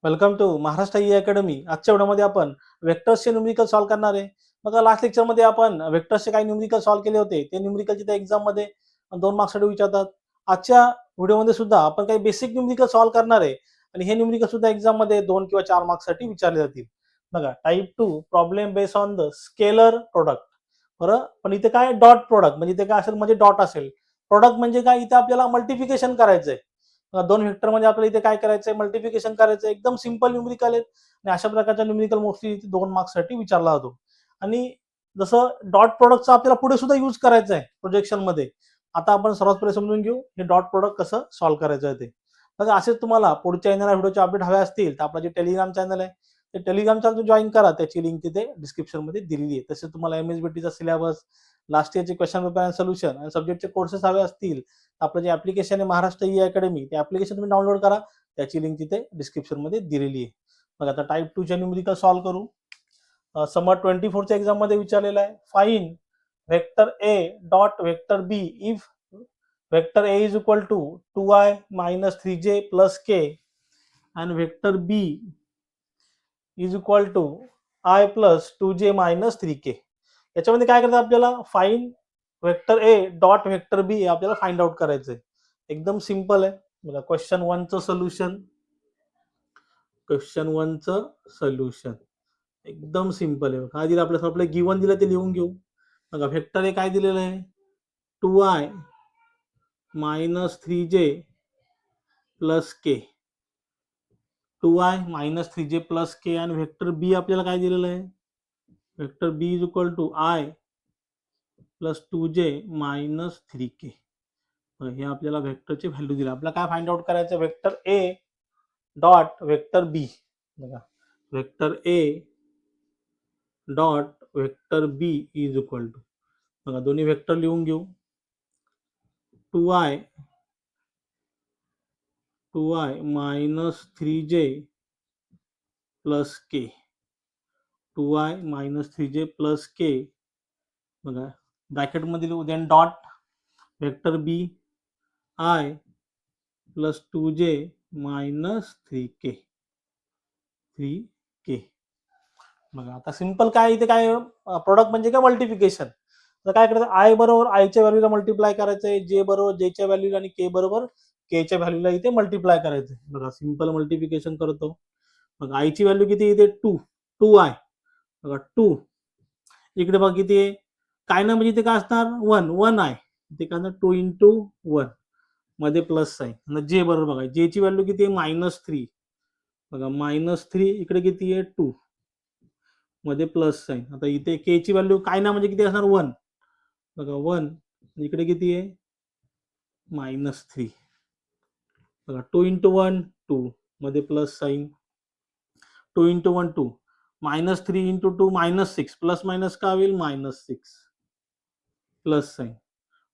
Welcome to Maharashtra E academy. आजच्या व्हिडिओमध्ये आपण वेक्टर्सचे न्यूमेरिकल सॉल्व्ह करणार आहे. बघा लास्ट लेक्चरमध्ये आपण वेक्टर्सचे काही न्यूमेरिकल सॉल्व्ह केले होते. ते न्यूमेरिकल त्या एक्झाममध्ये 2 मार्क्ससाठी विचारतात. आजच्या व्हिडिओमध्ये सुद्धा आपण काही बेसिक न्यूमेरिकल सॉल्व्ह करणार आहे आणि हे न्यूमेरिकल सुद्धा एक्झाममध्ये 2 किंवा 4 मार्क्ससाठी विचारले जातील. बघा type 2 problem based on the scalar product. बरं, पण इथे काय डॉट प्रोडक्ट म्हणजे इथे काय असेल म्हणजे डॉट असेल. प्रोडक्ट म्हणजे काय, इथे आपल्याला मल्टिप्लिकेशन करायचंय. दोन व्हेक्टर म्हणजे आपल्याला इथे काय करायचंय, मल्टिप्लिकेशन करायचं. एकदम सिंपल न्यूमेरिकल आहे आणि अशा प्रकारचा न्यूमेरिकल मोस्टली 2 मार्क्ससाठी विचारला जातो. आणि जसं डॉट प्रोडक्टचा आपल्याला पुढे सुद्धा यूज करायचा आहे प्रोजेक्शन मध्ये. आता आपण सर्वात पहिले समजून घेऊ हे डॉट प्रोडक्ट कसं सॉल्व्ह करायचं आहे ते. बघा असेच तुम्हाला पुढच्या येणाऱ्या व्हिडिओचे अपडेट हवे असतील तर आपलं जे टेलिग्राम चॅनल आहे ते टेलिग्राम चॅनल जॉईन करा. त्याची लिंक तिथे डिस्क्रिप्शन मध्ये दिलेली आहे. तसेच तुम्हाला MSBTचा सिलेबस, लास्ट इयरचे क्वेश्चन पेपर अँड सोल्युशन आणि सब्जेक्टचे कोर्सेस हवे असतील आपलं जे ऍप्लिकेशन आहे महाराष्ट्र ई अकॅडमी, ते ऍप्लिकेशन तुम्ही डाउनलोड करा. त्याची लिंक तिथे डिस्क्रिप्शन मध्ये दिलेली आहे. बघा आता टाइप 2 चे न्यूमेरिकल सॉल्व्ह करू. समर 24 च्या एक्झाम मध्ये विचारलेला आहे. Find vector A dot vector B if vector A is equal to 2i minus 3j plus k and vector b is equal to i plus 2j minus 3k. याच्यामध्ये काय करायचं आपल्याला, find vector ए dot vector बी आपल्याला find out करायचंय. एकदम simple आहे. बघा question 1 चं सोल्युशन, क्वेश्चन 1 चं सोल्युशन एकदम सिंपल आहे. काय दिलं आपल्याला, आपलं गिवन दिलं ते लिहून घेऊ. बघा वेक्टर ए काय दिलेलं आहे, 2i minus 3j plus k, 2i minus 3j plus k. आणि वेक्टर बी आपल्याला काय दिलेलं आहे, vector b is equal to i plus 2j minus 3k. हे आपल्याला वेक्टरची व्हॅल्यू दिली. आपल्याला काय फाइंड आउट करायचं, वेक्टर ए डॉट वेक्टर बी. बघा vector A dot vector b is equal to, बघा दोन्ही वेक्टर लिहून घेऊ. 2i minus 3j plus k, 2i minus 3j plus k. बघा ब्रॅकेट मध्ये लिहू, then dot vector b i plus 2j minus 3k. बघा आता सिंपल काय, इथे काय प्रोडक्ट म्हणजे काय, मल्टिप्लिकेशन. तर काय करायचं, आय बरोबर आयच्या व्हॅल्यूला मल्टिप्लाय करायचंय, जे बरोबर जेच्या व्हॅल्यूला आणि के बरोबर केच्या व्हॅल्यूला इथे मल्टिप्लाय करायचंय. बघा सिंपल मल्टिप्लिकेशन करतो. मग आयची व्हॅल्यू किती इथे 2i. बघा 2 इकडे बघा किती आहे, काय ना म्हणजे इथे काय असणार 1i. इथे काय असणार 2 into 1 मध्ये प्लस साइन. जे बरोबर बघा जे ची व्हॅल्यू किती आहे -3. बघा -3 इकडे किती आहे 2 मध्ये प्लस साइन. आता इथे के ची व्हॅल्यू काय ना म्हणजे किती असणार 1. बघा 1 इकडे किती आहे -3. बघा 2 into 1 2 मध्ये plus sign. 2 into 1 2, -3 into 2 -6, plus minus का होईल -6 प्लस साइन.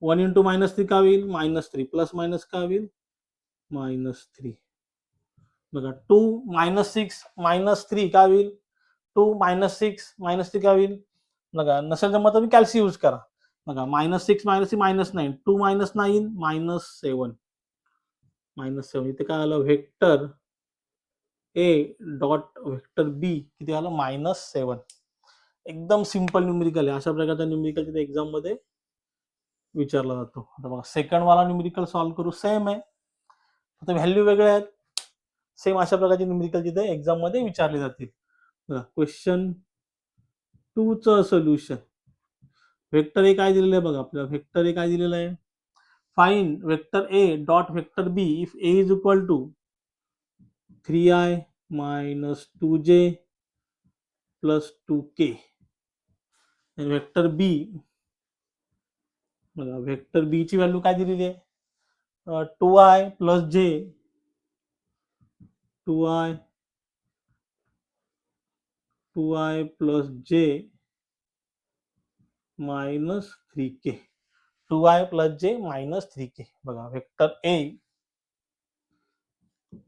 1 into -3 का होईल -3, प्लस मायनस का होईल -3. बघा 2 -6 -3 का होईल 2 -6 -3 का होईल. बघा नसेल जमत तुम्ही कॅल्सी यूज करा. बघा -6 -3 -9, 2 -9 -7 इथे काय आलं, व्हेक्टर ए डॉट व्हेक्टर बी किती आलं -7. एकदम सिंपल न्यूमेरिकल आहे. अशा प्रकारचा न्यूमेरिकल तिथे एक्झाम मध्ये विचारला जातो. आता बघा सेकंड वाला न्यूमेरिकल सॉल्व्ह करू. सेम आहे, आता व्हॅल्यू वेगळे आहेत. सेम अशा प्रकारचे न्यूमेरिकल तिथे एक्झाम मध्ये विचारले जातील. क्वेश्चन 2 चं सोल्युशन, वेक्टर ए काय दिलेलं आहे बघा, आपल्याला वेक्टर ए काय दिलेलं आहे, find vector A dot vector B if a is equal to 3i minus 2j plus 2k. आणि वेक्टर बी, बघा वेक्टर बी ची व्हॅल्यू काय दिलेली आहे 2i plus j, 2i plus j minus 3k, 2i plus j minus 3k. बघा vector A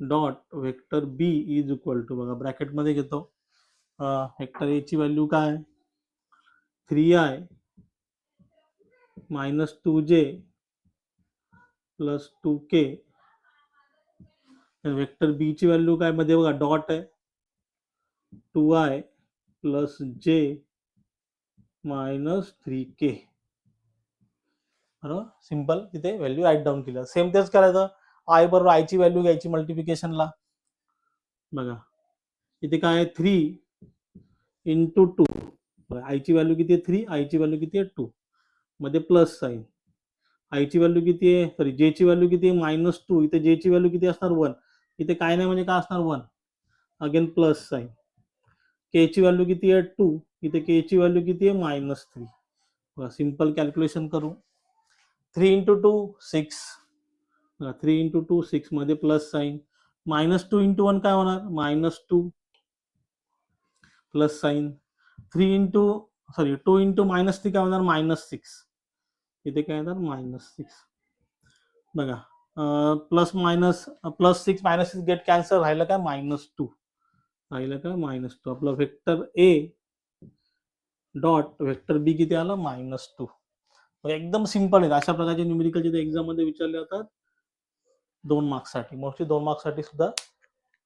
dot vector b is equal to, बघा bracket मध्ये घेतो. वेक्टर ए ची व्हॅल्यू काय 3i minus 2j plus 2k vector बी ची value काय मध्ये बघा डॉट आहे 2i प्लस जे मायनस 3k. बरोबर, सिंपल तिथे व्हॅल्यू राईट डाऊन केलं. सेम तेच करायचं, आय बरोबर आय ची व्हॅल्यू घ्यायची मल्टिप्लिकेशनला. बघा इथे काय आहे 3 इंटू 2, आयची व्हॅल्यू किती आहे 3, आयची व्हॅल्यू किती आहे 2, मध्ये प्लस साईन. आयची व्हॅल्यू किती आहे, सॉरी जे ची व्हॅल्यू किती आहे -2, इथे जे ची व्हॅल्यू किती असणार 1, इथे काय नाही म्हणजे काय असणार 1, अगेन प्लस साईन. के ची व्हॅल्यू किती आहे 2, इथे के ची व्हॅल्यू किती आहे -3. सिंपल कॅल्क्युलेशन करू. 3 इंटू 2 6, 3 इंटू 2 6 मध्ये प्लस साईन. -2 इंटू 1 काय होणार -2 प्लस साईन. 2 इंटू -3 काय होणार -6, इथे काय येणार -6. बघा plus minus plus 6 -6 get cancel, राहिलं काय -2, राहिलं काय -2. आपलं वेक्टर ए डॉट वेक्टर बी किती आलं -2. एकदम सिंपल आहे. अशा प्रकारचे न्यूमेरिकल जिथे एक्झाम मध्ये विचारले जातात 2 मार्क्ससाठी, मोस्टली 2 मार्क्ससाठी सुद्धा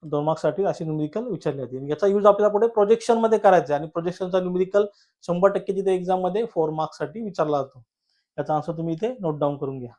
2 मार्क्ससाठी असे न्यूमेरिकल विचारले जाते. याचा यूज आपल्याला पुढे प्रोजेक्शन मध्ये करायचा आहे आणि प्रोजेक्शनचा न्यूमेरिकल 100% तिथे एक्झाम मध्ये 4 मार्क्ससाठी विचारला जातो. याचा आन्सर तुम्ही इथे नोट डाऊन करून घ्या.